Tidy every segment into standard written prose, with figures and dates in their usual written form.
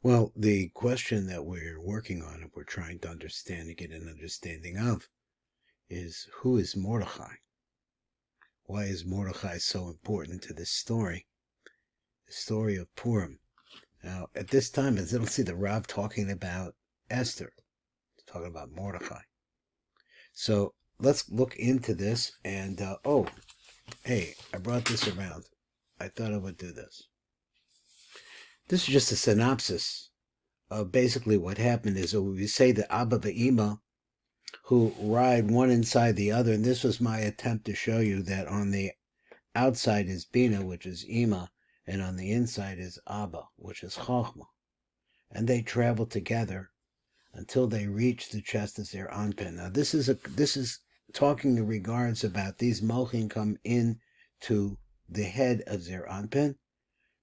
Well, the question that we're working on and we're trying to understand and get an understanding of is, who is Mordechai? Why is Mordechai so important to this story? The story of Purim. Now, at this time, as it'll see the Rav talking about Esther, talking about Mordechai. So let's look into this. And, oh, hey, I brought this around. I thought I would do this. This is just a synopsis of basically what happened. Is we say the Abba Ve'ima, who ride one inside the other. And this was my attempt to show you that on the outside is Bina, which is Ima, and on the inside is Abba, which is Chochmah. And they travel together until they reach the chest of Zer Anpin. Now this is talking in regards about these Mochim come in to the head of Zer Anpin.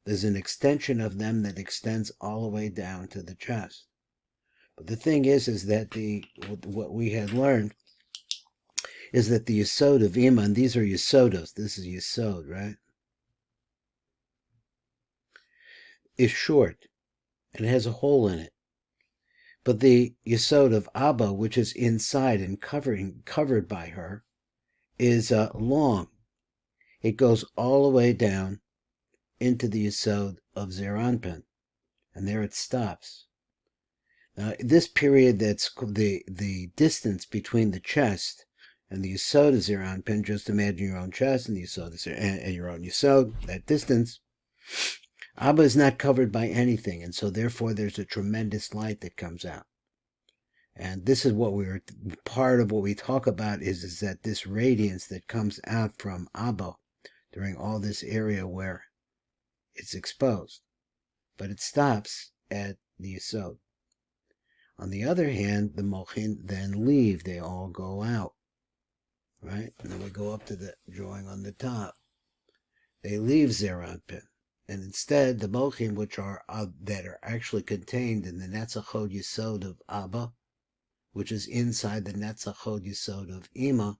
There's an extension of them that extends all the way down to the chest. But the thing is that what we had learned is that the Yesod of Ima, and these are Yesodos, this is Yesod, right, is short and has a hole in it. But the Yesod of Abba, which is inside and covered by her, is long. It goes all the way down into the Yesod of Zer Anpin, and there it stops. Now, this period, that's the distance between the chest and the Yesod of Zer Anpin, just imagine your own chest and the Yesod and your own Yesod, that distance. Abba is not covered by anything, and so therefore there's a tremendous light that comes out. And this is what part of what we talk about is that this radiance that comes out from Abba during all this area where it's exposed. But it stops at the Yesod. On the other hand, the Mochim then leave. They all go out. Right? And then we go up to the drawing on the top. They leave Zer Anpin. And instead, the Mochim, which are that are actually contained in the Netzachod Yesod of Abba, which is inside the Netzachod Yesod of Ima,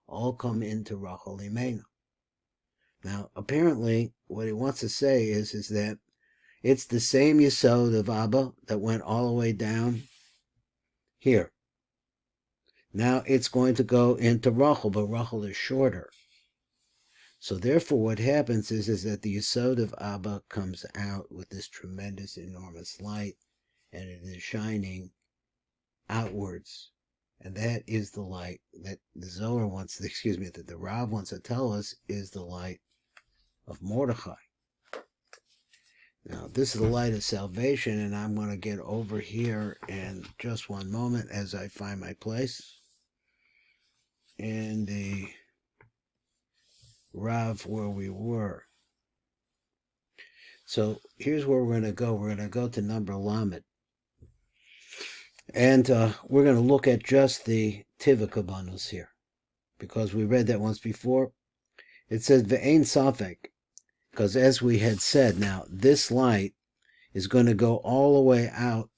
all come into Rachel Imenu. Now, apparently, what he wants to say is that it's the same Yesod of Abba that went all the way down here. Now it's going to go into Rachel, but Rachel is shorter. So therefore what happens is that the Yesod of Abba comes out with this tremendous, enormous light, and it is shining outwards. And that is the light that the Zohar that the Rav wants to tell us is the light of Mordechai. Now, this is the light of salvation, and I'm going to get over here in just one moment as I find my place in the Rav where we were. So here's where we're going to go. We're going to go to number Lamed. And we're going to look at just the Tiva Kabbanos here, because we read that once before. It says, Ve'ein Safek. Because as we had said, now this light is going to go all the way out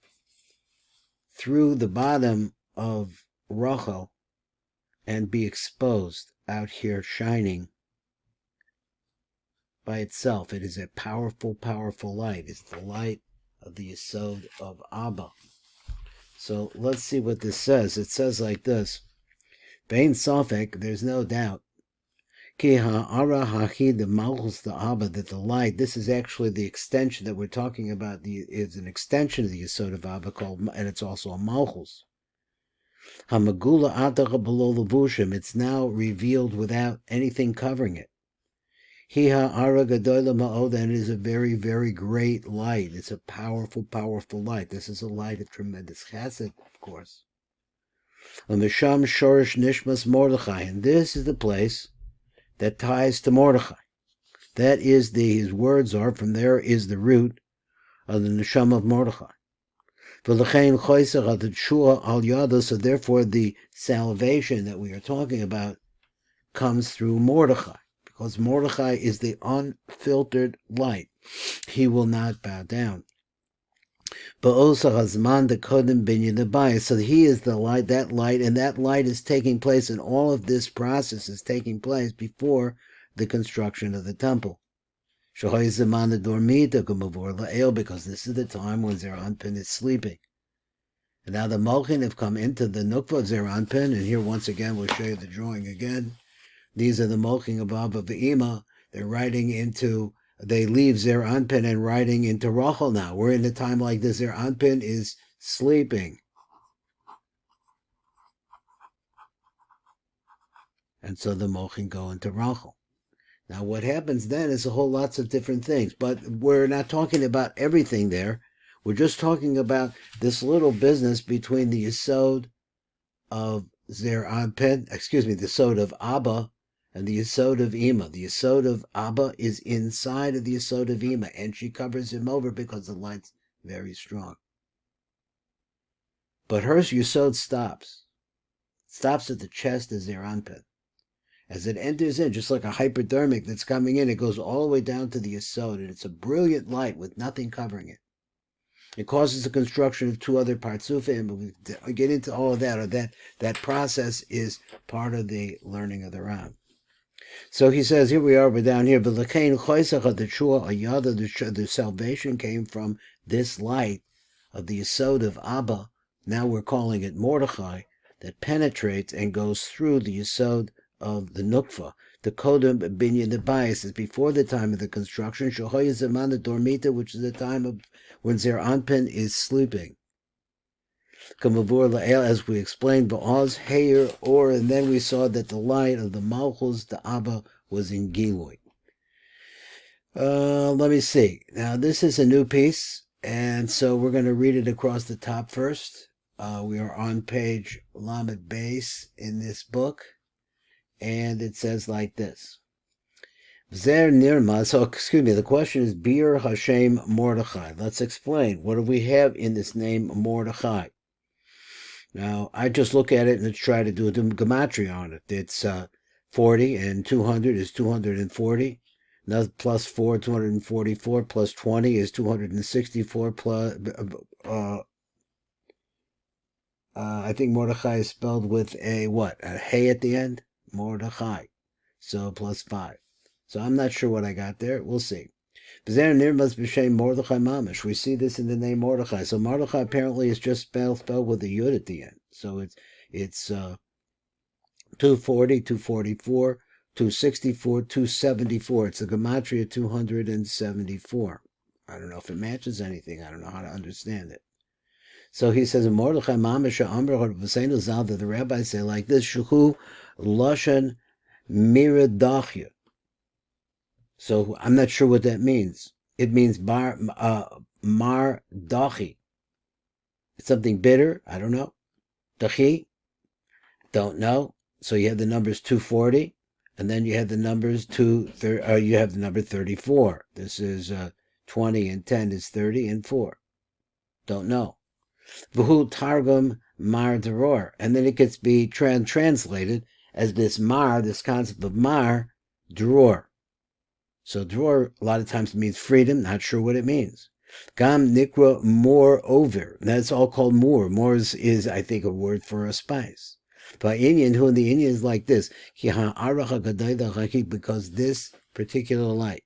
through the bottom of Rachel and be exposed out here shining by itself. It is a powerful, powerful light. It's the light of the Yesod of Abba. So let's see what this says. It says like this. Ve'ein Safek, there's no doubt. Ki ha'ara haki, the malchus, the Abba, that the light, this is actually the extension that we're talking about, is an extension of the Yesod of Abba called, and it's also a malchus. Hamagula atacha below levushim, it's now revealed without anything covering it. Hi ha'ara gadola ma'od, and it is a very, very great light. It's a powerful, powerful light. This is a light of tremendous chesed, of course. Misham shorish nishmas Mordechai, and this is the place that ties to Mordechai. That is his words are, from there is the root of the neshama of Mordechai. So therefore the salvation that we are talking about comes through Mordechai, because Mordechai is the unfiltered light. He will not bow down. So he is the light, and that light is taking place, and all of this process is taking place before the construction of the temple. Shohay Zamana Dormita Kumavor La'el, because this is the time when Zer Anpin is sleeping. And now the Malchin have come into the Nukva of Zer Anpin, and here once again we'll show you the drawing again. These are the Malchin of Abba Ve'ima. They're riding into, they leave Zer Anpin and riding into Rachel now. We're in a time like this. Zer Anpin is sleeping. And so the Malchin go into Rachel. Now what happens then is a whole lots of different things, but we're not talking about everything there. We're just talking about this little business between the Yesod of Zer Anpin, the Yesod of Abba and the Yesod of Ima. The Yesod of Abba is inside of the Yesod of Ima, and she covers him over because the light's very strong. But her Yesod stops at the chest of Zer Anpin. As it enters in, just like a hypodermic that's coming in, it goes all the way down to the Yesod, and it's a brilliant light with nothing covering it. It causes the construction of two other Partsufim, but we get into all of that, or that process is part of the learning of the Ram. So he says, here we are, we're down here, but the salvation came from this light of the Yesod of Abba, now we're calling it Mordechai, that penetrates and goes through the Yesod of the Nukva. The Kodem Binyan the bias is before the time of the construction, Shohoy Zamana Dormita, which is the time of when Zer Anpin is sleeping. Kamavur La'el, as we explained, Ba'az Heyer Or, and then we saw that the light of the Malchus, the Abba, was in Gilui. Let me see. Now this is a new piece, and so we're going to read it across the top first. We are on page Lamed Beis in this book. And it says like this. Zer Nirma, so the question is Bir Hashem Mordechai. Let's explain. What do we have in this name Mordechai? Now, I just look at it and try to do a gematria on it. It's 40 and 200 is 240. Another plus 4, 244, plus 20 is 264, plus... I think Mordechai is spelled with a what? A hey at the end? Mordechai. So plus 5. So I'm not sure what I got there. We'll see. We see this in the name Mordechai. So Mordechai apparently is just spelled with a yud at the end. So it's 240, 244, 264, 274. It's a gematria 274. I don't know if it matches anything. I don't know how to understand it. So he says, Mordechai Mamisha Amr V'seinu Zal, that the rabbis say like this, Shuhu Lashon Miradachya. So I'm not sure what that means. It means Mar Dachi. It's something bitter. I don't know. Dachi. Don't know. So you have the numbers 240, and then you have the numbers you have the number 34. This is 20 and 10 is 30 and 4. Don't know. V'hu Targum Mar Deror, and then it gets be translated as this Mar, this concept of Mar, Dror. So Dror a lot of times means freedom, not sure what it means. Gam Nikra Moreover, that's all called Moor. Moor is, I think, a word for a spice. By Indian, who in the Indian is like this, because this particular light,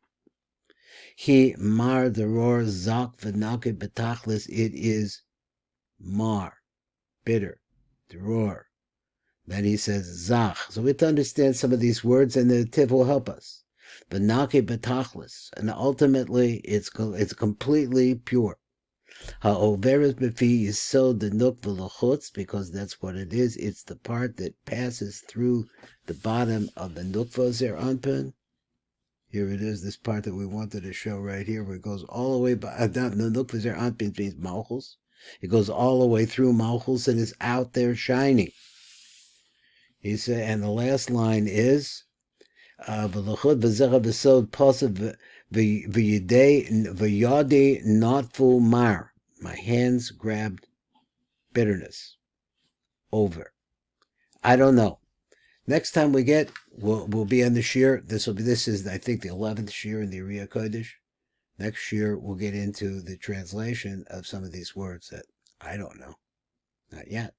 he Mar Deror Zak V'Nake Betachlis, it is Mar, bitter, Dror. Then he says Zach. So we have to understand some of these words, and the tip will help us. V'nake betachlis, and ultimately it's completely pure. Ha'overes b'fi yisod denuk v'lochutz, because that's what it is. It's the part that passes through the bottom of the nukva zer anpin. Here it is, this part that we wanted to show right here, where it goes all the way down. The nukva zer anpin means malchus. It goes all the way through malchus and is out there shining. He said, and the last line is v'lochut v'zecha v'sod pasav v'yadi notfu mar. My hands grabbed bitterness. Over. I don't know. Next time we'll be on the shir. This is I think the 11th shir in the Ariya Kodesh. Next year we'll get into the translation of some of these words that I don't know. Not yet.